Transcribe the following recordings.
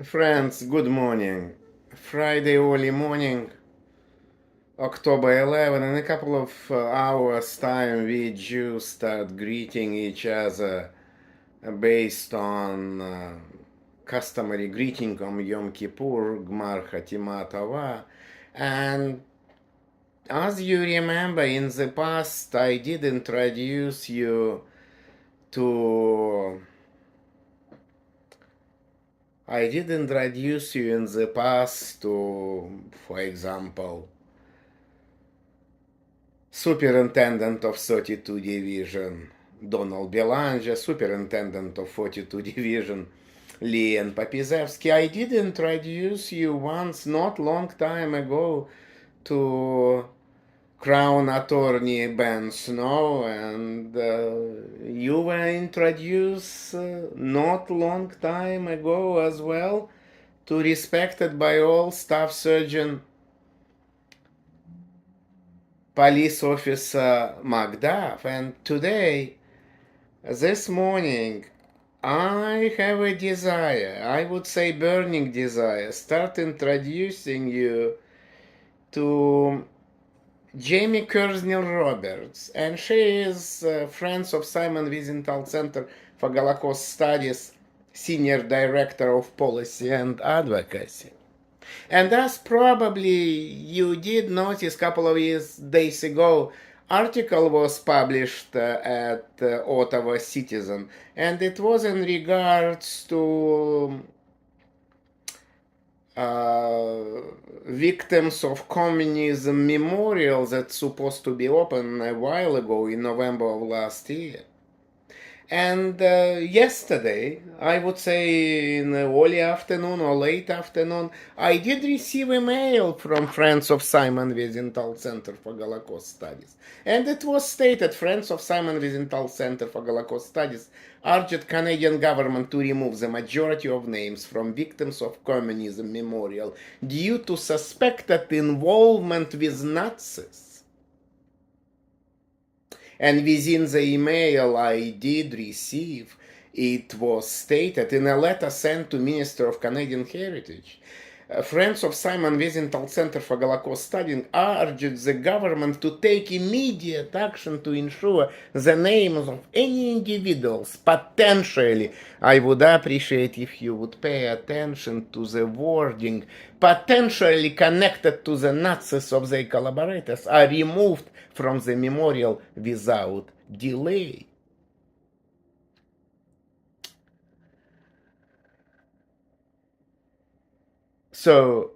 Friends, good morning. Friday early morning, October 11. In a couple of hours' time, we Jews start greeting each other based on customary greeting on Yom Kippur, Gmar CHATIMA TOVAH. And as you remember, in the past, I did introduce you to in the past to, for example, Superintendent of 32 Division Donald Belanger, Superintendent of 42 Division Leon Papizevsky. I did introduce you once, not long time ago, to Crown Attorney Ben Snow, and you were introduced not long time ago as well to respected by all Staff Surgeon Police Officer McDuff. And today, this morning, I have a desire, I would say burning desire, start introducing you to Jamie Kersnell Roberts, and she is Friends of Simon Wiesenthal Center for Holocaust Studies Senior Director of Policy and Advocacy. And as probably you did notice a couple of days ago, article was published at Ottawa Citizen, and it was in regards to victims of communism memorial that's supposed to be open a while ago in November of last year. And yesterday, I would say in the early afternoon or late afternoon, I did receive a mail from Friends of Simon Wiesenthal Center for Holocaust Studies. And it was stated, Friends of Simon Wiesenthal Center for Holocaust Studies urged Canadian government to remove the majority of names from victims of communism memorial due to suspected involvement with Nazis. And within the email I did receive, it was stated in a letter sent to Minister of Canadian Heritage, Friends of Simon Wiesenthal Center for Holocaust Studies urged the government to take immediate action to ensure the names of any individuals potentially. I would appreciate if you would pay attention to the wording, potentially connected to the Nazis of their collaborators are removed from the memorial without delay. So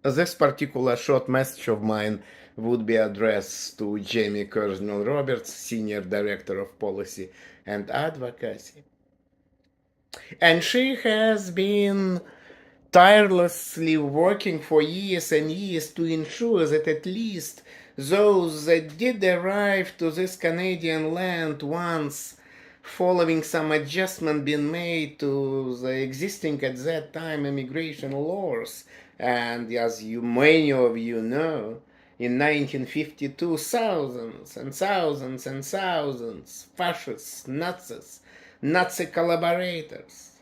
this particular short message of mine would be addressed to Jamie Kersnell Roberts, Senior Director of Policy and Advocacy. And she has been tirelessly working for years and years to ensure that at least those that did arrive to this Canadian land once, following some adjustment being made to the existing at that time immigration laws, and as many of you know, in 1952, thousands and thousands and thousands fascists, Nazis, Nazi collaborators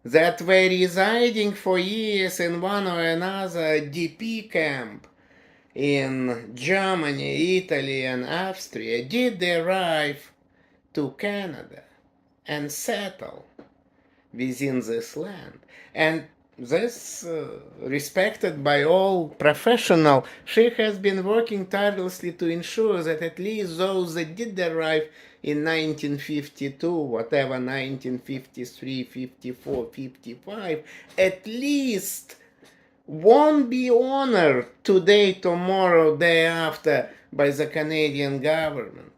that were residing for years in one or another DP camp in Germany, Italy, and Austria did arrive to Canada and settle within this land. And this, respected by all professional, she has been working tirelessly to ensure that at least those that did arrive in 1952, whatever, 1953, 54, 55, at least won't be honored today, tomorrow, day after by the Canadian government.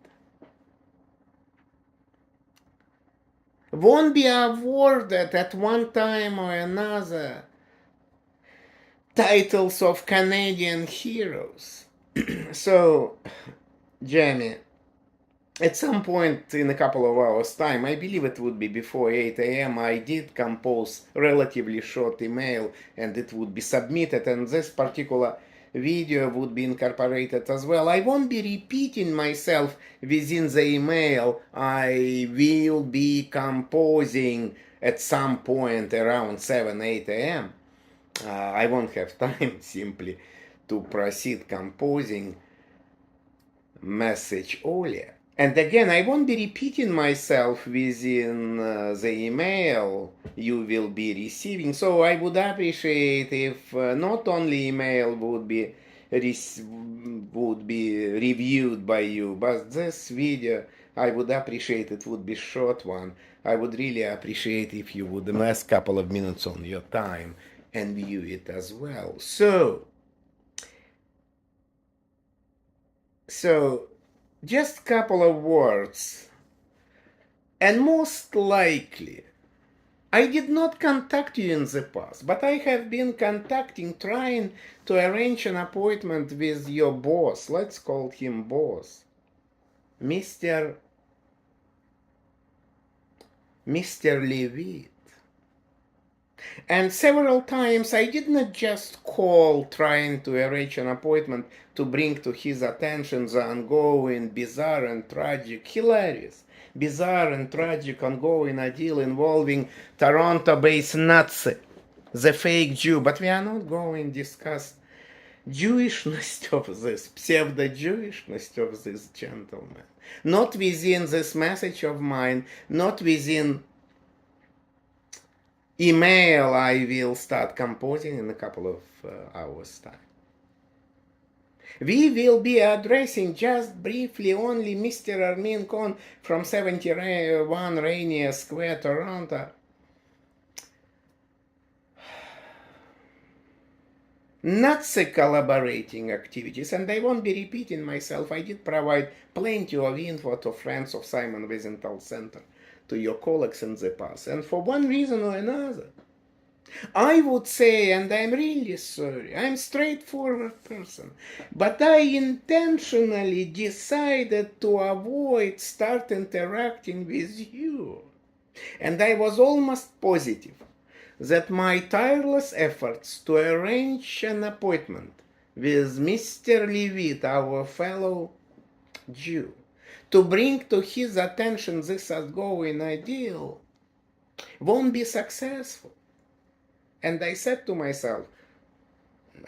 Won't be awarded at one time or another titles of Canadian heroes. So, Jamie, at some point in a couple of hours' time, I believe it would be before 8 a.m., I did compose relatively short email and it would be submitted, and this particular video would be incorporated as well. I won't be repeating myself within the email. I will be composing at some point around 7, 8 a.m. I won't have time simply to proceed composing message earlier. And again, I won't be repeating myself within the email you will be receiving. So I would appreciate if not only email would be reviewed by you, but this video I would appreciate it would be short one. I would really appreciate if you would invest a couple of minutes on your time and view it as well. So just a couple of words. And most likely, I did not contact you in the past, but I have been trying to arrange an appointment with your boss. Let's call him boss. Mr. Levitt. And several times I did not just call trying to arrange an appointment to bring to his attention the ongoing bizarre and tragic, hilarious, bizarre and tragic ongoing ordeal involving Toronto-based Nazi, the fake Jew. But we are not going to discuss Jewishness of this, pseudo-Jewishness of this gentleman. Not within this message of mine, not within email I will start composing in a couple of hours' time. We will be addressing just briefly only Mr. Armin Konn from 71 Rainier Square, Toronto. Nazi collaborating activities, and I won't be repeating myself. I did provide plenty of info to friends of Simon Wiesenthal Center, to your colleagues in the past, and for one reason or another, I would say, and I'm really sorry, I'm a straightforward person, but I intentionally decided to avoid start interacting with you. And I was almost positive that my tireless efforts to arrange an appointment with Mr. Levitt, our fellow Jew, to bring to his attention this ongoing ordeal, won't be successful. And I said to myself,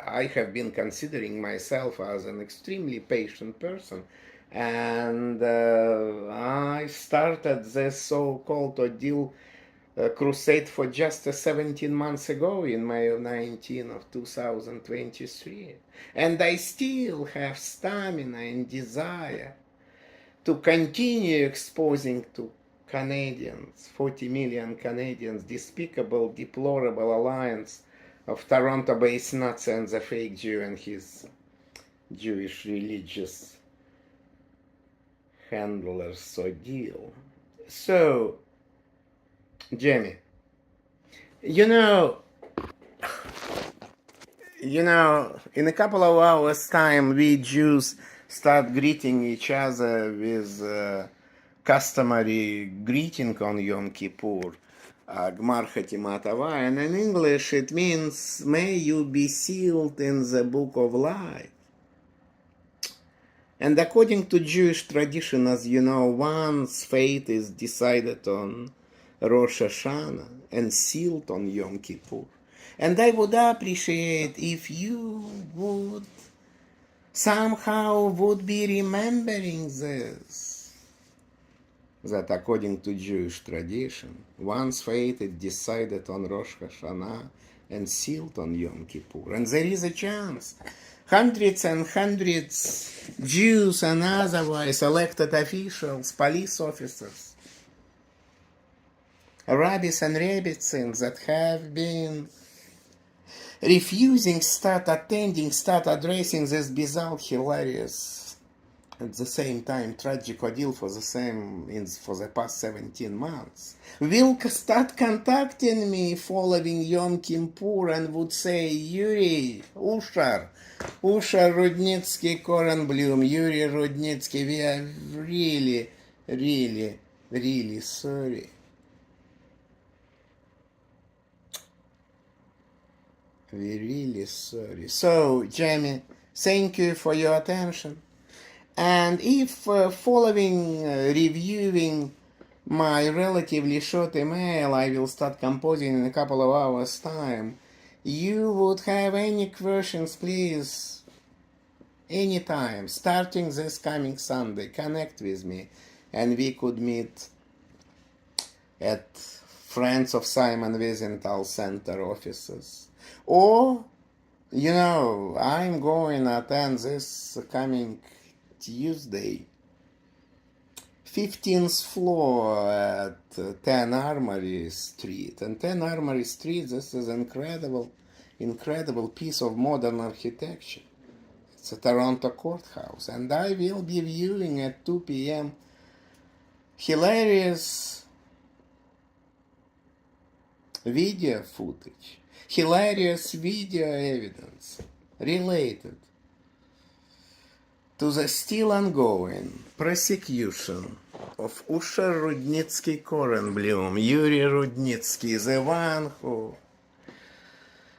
I have been considering myself as an extremely patient person, and I started this so-called ordeal crusade for just 17 months ago in May 19 of 2023. And I still have stamina and desire to continue exposing to Canadians, 40 million Canadians, despicable, deplorable alliance of Toronto-based Nazi and the fake Jew and his Jewish religious handlers ordeal. So, Jamie, you know, in a couple of hours' time, we Jews start greeting each other with customary greeting on Yom Kippur, Gmar CHATIMA TOVAH, and in English it means, may you be sealed in the book of life. And according to Jewish tradition, as you know, one's fate is decided on Rosh Hashanah and sealed on Yom Kippur. And I would appreciate if you would somehow be remembering this, that according to Jewish tradition, one's fate is decided on Rosh Hashanah and sealed on Yom Kippur. And there is a chance hundreds and hundreds Jews and otherwise elected officials, police officers, rabbis and rebbitzins that have been refusing start addressing this bizarre, hilarious, at the same time tragic ordeal for the past 17 months, will start contacting me following Yom Kippur and would say, Yuri, Ushar Rudnitsky, Korenblum, Yuri Rudnitsky, we are really, really, really sorry. We're really sorry. So, Jamie, thank you for your attention. And if following reviewing my relatively short email I will start composing in a couple of hours time, you would have any questions, please, anytime, starting this coming Sunday, connect with me and we could meet at Friends of Simon Wiesenthal Center offices. Or, I'm going to attend this coming Tuesday, 15th floor at 10 Armory Street. And 10 Armory Street, this is incredible piece of modern architecture. It's a Toronto courthouse. And I will be viewing at 2 p.m. hilarious video footage, hilarious video evidence related to the still ongoing prosecution of Usher Rudnitsky-Korenblum, Yuri Rudnitsky, the one who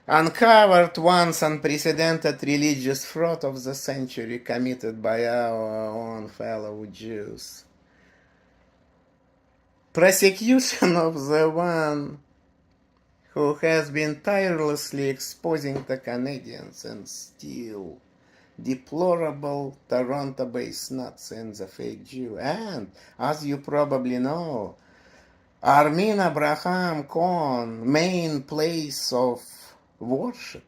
uncovered once unprecedented religious fraud of the century committed by our own fellow Jews. Prosecution of the one who has been tirelessly exposing the Canadians and still deplorable Toronto-based Nazi and the fake Jew. And, as you probably know, Armin Avraham Konn, main place of worship,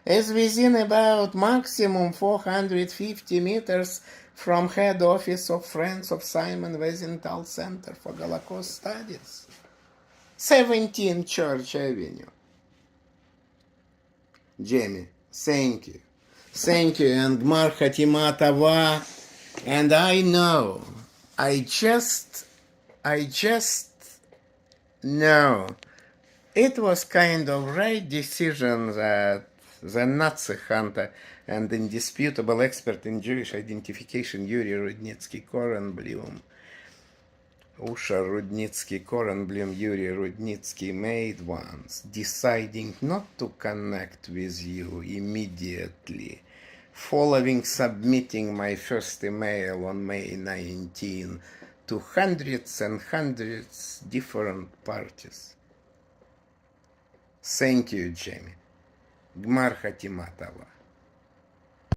is within about maximum 450 meters from head office of Friends of Simon Wiesenthal Center for Holocaust Studies, 17 Church Avenue. Jamie, thank you. Thank you, and Gmar CHATIMA TOVAH. And I know, I just know, it was kind of right decision that the Nazi hunter and indisputable expert in Jewish identification Yuri Rudnitsky-Korenblum, Usher Rudnitsky-Korenblum, Yuri Rudnitsky made once, deciding not to connect with you immediately, following submitting my first email on May 19 to hundreds and hundreds different parties. Thank you, Jamie. Gmar CHATIMA TOVAH.